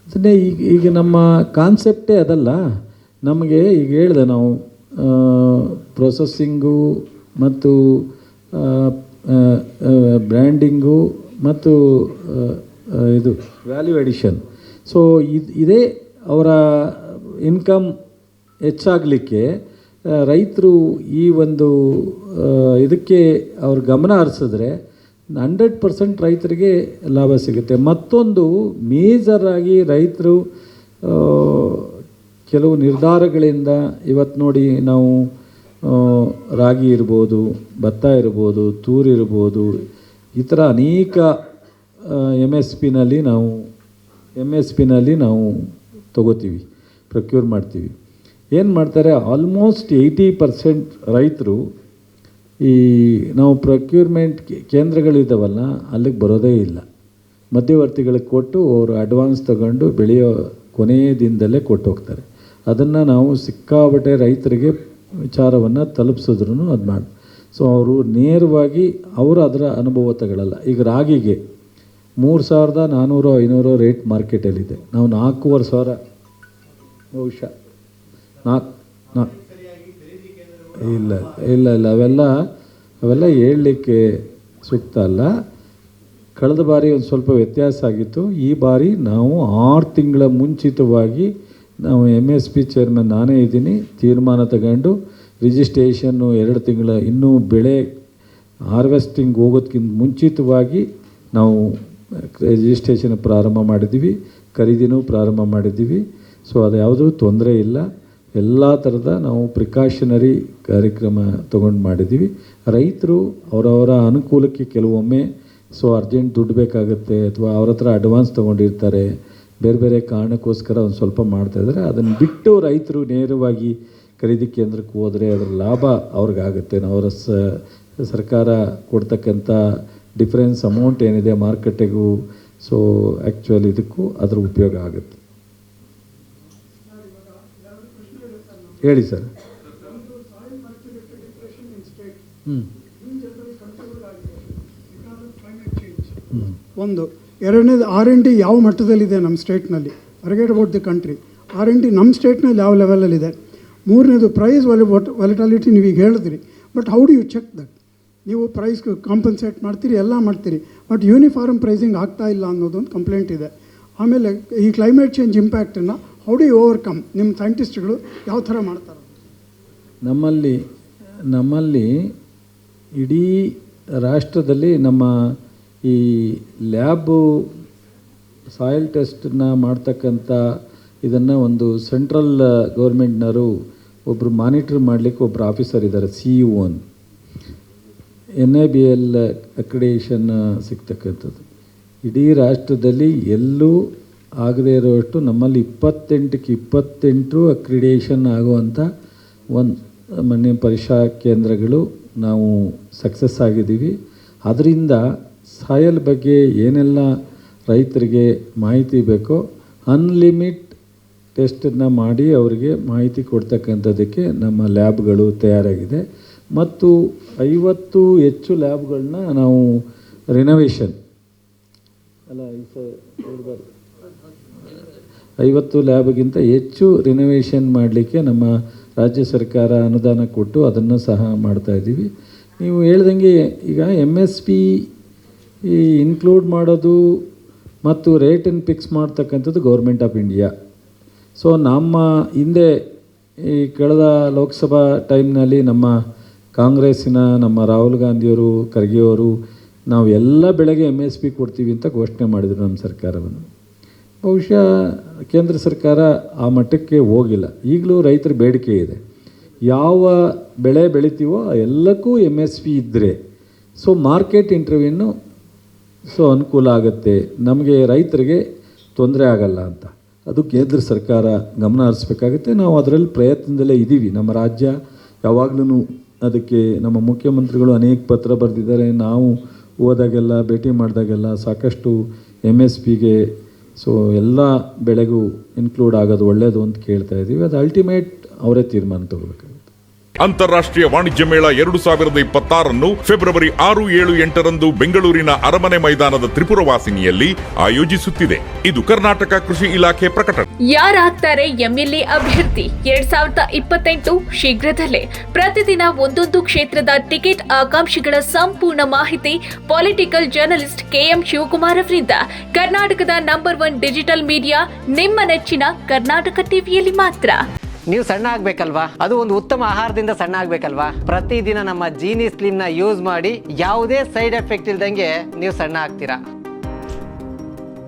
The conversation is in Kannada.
ಅದನ್ನೇ ಈಗ ನಮ್ಮ ಕಾನ್ಸೆಪ್ಟೇ ಅದಲ್ಲ. ನಮಗೆ ಈಗ ಹೇಳಿದೆ ನಾವು ಪ್ರೊಸೆಸ್ಸಿಂಗು ಮತ್ತು ಬ್ರ್ಯಾಂಡಿಂಗು ಮತ್ತು ಇದು ವ್ಯಾಲ್ಯೂ ಎಡಿಷನ್. ಸೊ ಇದೇ ಅವರ ಇನ್ಕಮ್ ಹೆಚ್ಚಾಗಲಿಕ್ಕೆ ರೈತರು ಈ ಒಂದು ಇದಕ್ಕೆ ಅವ್ರ ಗಮನ ಹರಿಸಿದ್ರೆ 100% ರೈತರಿಗೆ ಲಾಭ ಸಿಗುತ್ತೆ. ಮತ್ತೊಂದು ಮೇಜರಾಗಿ ರೈತರು ಕೆಲವು ನಿರ್ಧಾರಗಳಿಂದ ಇವತ್ತು ನೋಡಿ ನಾವು ರಾಗಿ ಇರ್ಬೋದು, ಭತ್ತ ಇರ್ಬೋದು, ತೂರು ಇರ್ಬೋದು, ಈ ಥರ ಅನೇಕ ಎಮ್ ಎಸ್ ಪಿನಲ್ಲಿ ನಾವು ತೊಗೋತೀವಿ, ಪ್ರೊಕ್ಯೂರ್ ಮಾಡ್ತೀವಿ. ಏನು ಮಾಡ್ತಾರೆ, ಆಲ್ಮೋಸ್ಟ್ 80% ರೈತರು ಈ ನಾವು ಪ್ರೊಕ್ಯೂರ್ಮೆಂಟ್ ಕೇಂದ್ರಗಳಿದ್ದಾವಲ್ಲ ಅಲ್ಲಿಗೆ ಬರೋದೇ ಇಲ್ಲ. ಮಧ್ಯವರ್ತಿಗಳಿಗೆ ಕೊಟ್ಟು ಅವರು ಅಡ್ವಾನ್ಸ್ ತಗೊಂಡು ಬೆಳೆಯೋ ಕೊನೆಯ ದಿನದಲ್ಲೇ ಕೊಟ್ಟು ಹೋಗ್ತಾರೆ. ಅದನ್ನು ನಾವು ಸಿಕ್ಕಾಬಟ್ಟೆ ರೈತರಿಗೆ ವಿಚಾರವನ್ನು ತಲುಪಿಸಿದ್ರು ಅದು ಮಾಡಿ. ಸೊ ಅವರು ನೇರವಾಗಿ ಅವರು ಅದರ ಅನುಭವ ತಗೊಳ್ಳಲ್ಲ. ಈಗ ರಾಗಿಗೆ 3,400-500 ರೇಟ್ ಮಾರ್ಕೆಟಲ್ಲಿದೆ. ನಾವು 4,500 ಬಹುಶಃ ಇಲ್ಲ ಅವೆಲ್ಲ ಹೇಳಲಿಕ್ಕೆ ಸೂಕ್ತ ಅಲ್ಲ. ಕಳೆದ ಬಾರಿ ಒಂದು ಸ್ವಲ್ಪ ವ್ಯತ್ಯಾಸ ಆಗಿತ್ತು. ಈ ಬಾರಿ ನಾವು 6 ತಿಂಗಳ ಮುಂಚಿತವಾಗಿ ನಾವು MSP ಚೇರ್ಮನ್ ನಾನೇ ಇದ್ದೀನಿ, ತೀರ್ಮಾನ ತಗೊಂಡು ರಿಜಿಸ್ಟ್ರೇಷನ್ನು 2 ತಿಂಗಳ ಇನ್ನೂ ಬೆಳೆ ಹಾರ್ವೆಸ್ಟಿಂಗ್ ಹೋಗೋದಕ್ಕಿಂತ ಮುಂಚಿತವಾಗಿ ನಾವು ರಿಜಿಸ್ಟ್ರೇಷನ್ ಪ್ರಾರಂಭ ಮಾಡಿದ್ದೀವಿ, ಖರೀದಿನೂ ಪ್ರಾರಂಭ ಮಾಡಿದ್ದೀವಿ. ಸೊ ಅದು ಯಾವುದೂ ತೊಂದರೆ ಇಲ್ಲ. ಎಲ್ಲ ಥರದ ನಾವು ಪ್ರಿಕಾಷನರಿ ಕಾರ್ಯಕ್ರಮ ತೊಗೊಂಡು ಮಾಡಿದ್ದೀವಿ. ರೈತರು ಅವರವರ ಅನುಕೂಲಕ್ಕೆ ಕೆಲವೊಮ್ಮೆ ಅರ್ಜೆಂಟ್ ದುಡ್ಡು ಬೇಕಾಗುತ್ತೆ ಅಥವಾ ಅವ್ರ ಹತ್ರ ಅಡ್ವಾನ್ಸ್ ತೊಗೊಂಡಿರ್ತಾರೆ, ಬೇರೆ ಬೇರೆ ಕಾರಣಕ್ಕೋಸ್ಕರ ಒಂದು ಸ್ವಲ್ಪ ಮಾಡ್ತಾಯಿದ್ದಾರೆ. ಅದನ್ನು ಬಿಟ್ಟು ರೈತರು ನೇರವಾಗಿ ಖರೀದಿ ಕೇಂದ್ರಕ್ಕೆ ಹೋದರೆ ಅದರ ಲಾಭ ಅವ್ರಿಗಾಗುತ್ತೆ. ಅವರ ಸರ್ಕಾರ ಕೊಡ್ತಕ್ಕಂಥ ಡಿಫರೆನ್ಸ್ ಅಮೌಂಟ್ ಏನಿದೆ ಮಾರ್ಕೆಟಿಗೂ, ಸೊ ಆ್ಯಕ್ಚುಲಿ ಇದಕ್ಕೂ ಅದರ ಉಪಯೋಗ ಆಗುತ್ತೆ. ಹೇಳಿ ಸರ್. ಒಂದು ಎರಡನೇದು R&D ಯಾವ ಮಟ್ಟದಲ್ಲಿದೆ ನಮ್ಮ ಸ್ಟೇಟ್ನಲ್ಲಿ, forget about the country. R&D ನಮ್ಮ ಸ್ಟೇಟ್ನಲ್ಲಿ ಯಾವ ಲೆವೆಲಲ್ಲಿದೆ. ಮೂರನೇದು ಪ್ರೈಸ್ ವಾಲಿಟಾಲಿಟಿ ನೀವೀಗ ಹೇಳಿದ್ರಿ, but how do you check that? ನೀವು ಪ್ರೈಸ್ ಕಾಂಪನ್ಸೇಟ್ ಮಾಡ್ತೀರಿ, ಎಲ್ಲ ಮಾಡ್ತೀರಿ, ಬಟ್ ಯೂನಿಫಾರ್ಮ್ ಪ್ರೈಸಿಂಗ್ ಆಗ್ತಾ ಇಲ್ಲ ಅನ್ನೋದೊಂದು ಕಂಪ್ಲೇಂಟ್ ಇದೆ. ಆಮೇಲೆ ಈ ಕ್ಲೈಮೇಟ್ ಚೇಂಜ್ ಇಂಪ್ಯಾಕ್ಟನ್ನು ಹೌ ಡು ಯು ಓವರ್ಕಮ್? ನಿಮ್ಮ ಸೈಂಟಿಸ್ಟ್ಗಳು ಯಾವ ಥರ ಮಾಡ್ತಾರೆ? ನಮ್ಮಲ್ಲಿ ಇಡೀ ರಾಷ್ಟ್ರದಲ್ಲಿ ನಮ್ಮ ಈ ಲ್ಯಾಬು ಸಾಯಿಲ್ ಟೆಸ್ಟನ್ನ ಮಾಡ್ತಕ್ಕಂಥ ಇದನ್ನು ಒಂದು ಸೆಂಟ್ರಲ್ ಗೌರ್ಮೆಂಟ್ನವರು ಒಬ್ಬರು ಮಾನಿಟ್ರ್ ಮಾಡಲಿಕ್ಕೆ ಒಬ್ಬರು ಆಫೀಸರ್ ಇದ್ದಾರೆ, CEO NABL ಅಕ್ರಿಡೇಷನ್ ಸಿಗ್ತಕ್ಕಂಥದ್ದು. ಇಡೀ ರಾಷ್ಟ್ರದಲ್ಲಿ ಎಲ್ಲೂ ಆಗದೇ ಇರೋಷ್ಟು ನಮ್ಮಲ್ಲಿ 28ಕ್ಕೆ 28 ಅಕ್ರಿಡೇಷನ್ ಆಗುವಂಥ ಮಣ್ಣಿನ ಪರೀಕ್ಷಾ ಕೇಂದ್ರಗಳು ನಾವು ಸಕ್ಸಸ್ ಆಗಿದ್ದೀವಿ. ಅದರಿಂದ ಸಾಯಲ್ ಬಗ್ಗೆ ಏನೆಲ್ಲ ರೈತರಿಗೆ ಮಾಹಿತಿ ಬೇಕೋ ಅನ್ಲಿಮಿಟ್ ಟೆಸ್ಟನ್ನು ಮಾಡಿ ಅವರಿಗೆ ಮಾಹಿತಿ ಕೊಡ್ತಕ್ಕಂಥದ್ದಕ್ಕೆ ನಮ್ಮ ಲ್ಯಾಬ್ಗಳು ತಯಾರಾಗಿದೆ. ಮತ್ತು 50 ಹೆಚ್ಚು ಲ್ಯಾಬ್ಗಳನ್ನ ನಾವು ರಿನೋವೇಷನ್ 50 ಲ್ಯಾಬ್ಗಿಂತ ಹೆಚ್ಚು ರಿನೋವೇಷನ್ ಮಾಡಲಿಕ್ಕೆ ನಮ್ಮ ರಾಜ್ಯ ಸರ್ಕಾರ ಅನುದಾನ ಕೊಟ್ಟು ಅದನ್ನು ಸಹ ಮಾಡ್ತಾಯಿದ್ದೀವಿ. ನೀವು ಹೇಳ್ದಂಗೆ ಈಗ MSP ಇನ್ಕ್ಲೂಡ್ ಮಾಡೋದು ಮತ್ತು ರೇಟನ್ನು ಫಿಕ್ಸ್ ಮಾಡ್ತಕ್ಕಂಥದ್ದು ಗೌರ್ಮೆಂಟ್ ಆಫ್ ಇಂಡಿಯಾ. ಸೊ ನಮ್ಮ ಹಿಂದೆ ಈ ಕಳೆದ ಲೋಕಸಭಾ ಟೈಮ್ನಲ್ಲಿ ನಮ್ಮ ಕಾಂಗ್ರೆಸ್ಸಿನ ನಮ್ಮ ರಾಹುಲ್ ಗಾಂಧಿಯವರು, ಖರ್ಗೆಯವರು ನಾವು ಎಲ್ಲ ಬೆಳೆಗೆ MSP ಕೊಡ್ತೀವಿ ಅಂತ ಘೋಷಣೆ ಮಾಡಿದರು ನಮ್ಮ ಸರ್ಕಾರವನ್ನು. ಬಹುಶಃ ಕೇಂದ್ರ ಸರ್ಕಾರ ಆ ಮಟ್ಟಕ್ಕೆ ಹೋಗಿಲ್ಲ. ಈಗಲೂ ರೈತರ ಬೇಡಿಕೆ ಇದೆ. ಯಾವ ಬೆಳೆ ಬೆಳಿತೀವೋ ಎಲ್ಲಕ್ಕೂ MSP ಇದ್ದರೆ ಮಾರ್ಕೆಟ್ ಇಂಟರ್ವ್ಯೂನು ಅನುಕೂಲ ಆಗುತ್ತೆ, ನಮಗೆ ರೈತರಿಗೆ ತೊಂದರೆ ಆಗಲ್ಲ ಅಂತ. ಅದು ಕೇಂದ್ರ ಸರ್ಕಾರ ಗಮನ ಹರಿಸ್ಬೇಕಾಗುತ್ತೆ. ನಾವು ಅದರಲ್ಲಿ ಪ್ರಯತ್ನದಲ್ಲೇ ಇದ್ದೀವಿ. ನಮ್ಮ ರಾಜ್ಯ ಯಾವಾಗಲೂ ಅದಕ್ಕೆ ನಮ್ಮ ಮುಖ್ಯಮಂತ್ರಿಗಳು ಅನೇಕ ಪತ್ರ ಬರೆದಿದ್ದಾರೆ. ನಾವು ಹೋದಾಗೆಲ್ಲ ಭೇಟಿ ಮಾಡಿದಾಗೆಲ್ಲ ಸಾಕಷ್ಟು MSPಗೆ ಎಲ್ಲ ಬೆಳೆಗೂ ಇನ್ಕ್ಲೂಡ್ ಆಗೋದು ಒಳ್ಳೆಯದು ಅಂತ ಕೇಳ್ತಾ ಇದ್ದೀವಿ. ಅದು ಅಲ್ಟಿಮೇಟ್ ಅವರೇ ತೀರ್ಮಾನ ತಗೋಬೇಕಾಗುತ್ತೆ. ಅಂತಾರಾಷ್ಟ್ರೀಯ ವಾಣಿಜ್ಯ ಮೇಳ 2026 ಫೆಬ್ರವರಿ 6, 7, 8ರಂದು ಬೆಂಗಳೂರಿನ ಅರಮನೆ ಮೈದಾನದ ತ್ರಿಪುರವಾಸಿನಿಯಲ್ಲಿ ಆಯೋಜಿಸುತ್ತಿದೆ. ಇದು ಕರ್ನಾಟಕ ಕೃಷಿ ಇಲಾಖೆ ಪ್ರಕಟಣೆ. ಯಾರಾಗ್ತಾರೆ ಎಂಎಲ್ಎ ಅಭ್ಯರ್ಥಿ 2028 ಶೀಘ್ರದಲ್ಲೇ. ಪ್ರತಿದಿನ ಒಂದೊಂದು ಕ್ಷೇತ್ರದ ಟಿಕೆಟ್ ಆಕಾಂಕ್ಷಿಗಳ ಸಂಪೂರ್ಣ ಮಾಹಿತಿ ಪೊಲಿಟಿಕಲ್ ಜರ್ನಲಿಸ್ಟ್ KM ಶಿವಕುಮಾರ್ ಅವರಿಂದ. ಕರ್ನಾಟಕದ ನಂಬರ್ 1 ಡಿಜಿಟಲ್ ಮೀಡಿಯಾ ನಿಮ್ಮ ನೆಚ್ಚಿನ ಕರ್ನಾಟಕ ಟಿವಿಯಲ್ಲಿ ಮಾತ್ರ. ನೀವು ಸಣ್ಣ ಆಗ್ಬೇಕಲ್ವಾ? ಅದು ಒಂದು ಉತ್ತಮ ಆಹಾರದಿಂದ ಸಣ್ಣ ಆಗ್ಬೇಕಲ್ವಾ? ಪ್ರತಿದಿನ ನಮ್ಮ ಜೀನಿ ಸ್ಲಿಮ್ನ ಯೂಸ್ ಮಾಡಿ ಯಾವುದೇ ಸೈಡ್ ಎಫೆಕ್ಟ್ ಇಲ್ದಂಗೆ ನೀವು ಸಣ್ಣ ಆಗ್ತೀರಾ.